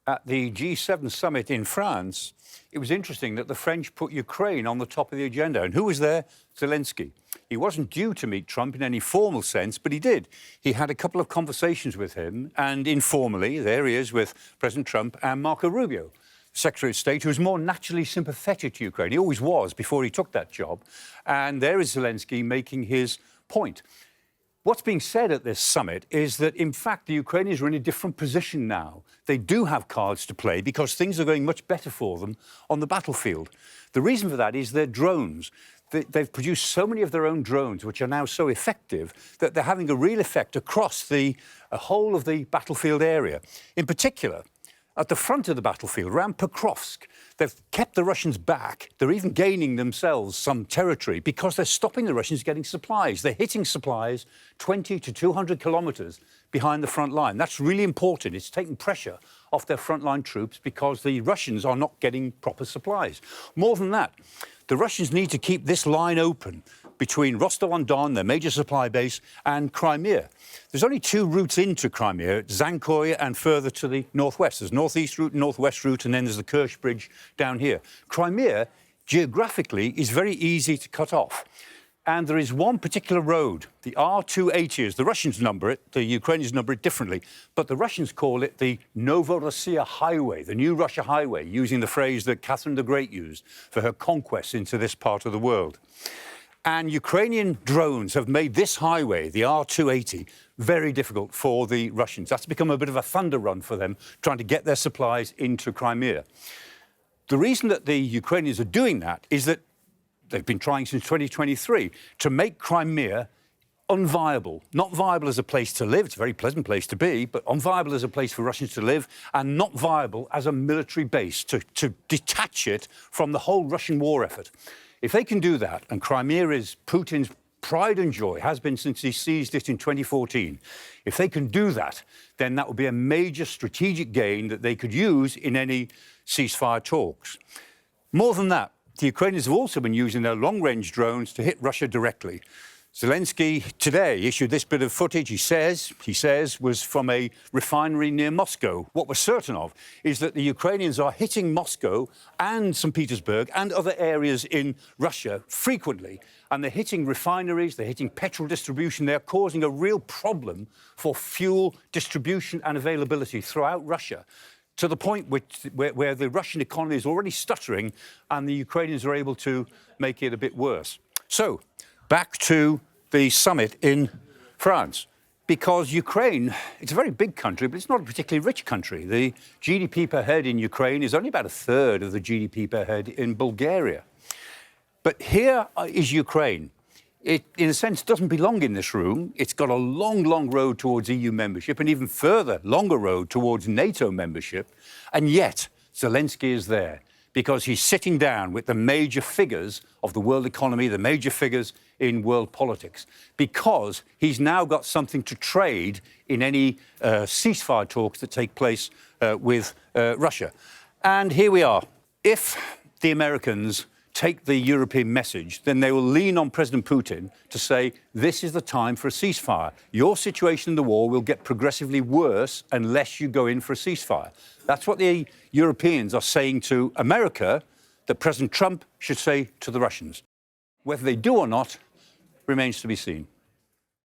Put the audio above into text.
At the G7 summit in France, it was interesting that the French put Ukraine on the top of the agenda. And who was there? Zelenskyy. He wasn't due to meet Trump in any formal sense, but he did. He had a couple of conversations with him, and informally, there he is with President Trump and Marco Rubio, Secretary of State, who was more naturally sympathetic to Ukraine. He always was before he took that job. And there is Zelenskyy making his point. What's being said at this summit is that, in fact, the Ukrainians are in a different position now. They do have cards to play because things are going much better for them on the battlefield. The reason for that is their drones. They've produced so many of their own drones, which are now so effective, that they're having a real effect across the whole of the battlefield area. In particular, at the front of the battlefield, around Pokrovsk, they've kept the Russians back. They're even gaining themselves some territory because they're stopping the Russians getting supplies. They're hitting supplies 20 to 200 kilometres behind the front line. That's really important. It's taking pressure off their frontline troops because the Russians are not getting proper supplies. More than that, the Russians need to keep this line open between Rostov-on-Don, their major supply base, and Crimea. There's only two routes into Crimea, Zankoy and further to the northwest. There's northeast route, northwest route, and then there's the Kerch Bridge down here. Crimea, geographically, is very easy to cut off. And there is one particular road, the R280, as the Russians number it, the Ukrainians number it differently, but the Russians call it the Novorossiya Highway, the New Russia Highway, using the phrase that Catherine the Great used for her conquests into this part of the world. And Ukrainian drones have made this highway, the R280, very difficult for the Russians. That's become a bit of a thunder run for them, trying to get their supplies into Crimea. The reason that the Ukrainians are doing that is that they've been trying since 2023 to make Crimea unviable. Not viable as a place to live, it's a very pleasant place to be, but unviable as a place for Russians to live, and not viable as a military base, to detach it from the whole Russian war effort. If they can do that, and Crimea is Putin's pride and joy, has been since he seized it in 2014, if they can do that, then that would be a major strategic gain that they could use in any ceasefire talks. More than that, the Ukrainians have also been using their long-range drones to hit Russia directly. Zelenskyy today issued this bit of footage, he says, was from a refinery near Moscow. What we're certain of is that the Ukrainians are hitting Moscow and St. Petersburg and other areas in Russia frequently. And they're hitting refineries, they're hitting petrol distribution, they're causing a real problem for fuel distribution and availability throughout Russia, to the point where the Russian economy is already stuttering and the Ukrainians are able to make it a bit worse. So, back to the summit in France, because Ukraine, it's a very big country, but it's not a particularly rich country. The GDP per head in Ukraine is only about a third of the GDP per head in Bulgaria. But here is Ukraine. It, in a sense, doesn't belong in this room. It's got a long, long road towards EU membership, and even further, longer road towards NATO membership. And yet, Zelenskyy is there because he's sitting down with the major figures of the world economy, the major figures in world politics, because he's now got something to trade in any ceasefire talks that take place with Russia. And here we are. If the Americans take the European message, then they will lean on President Putin to say, this is the time for a ceasefire. Your situation in the war will get progressively worse unless you go in for a ceasefire. That's what the Europeans are saying to America, that President Trump should say to the Russians. Whether they do or not remains to be seen.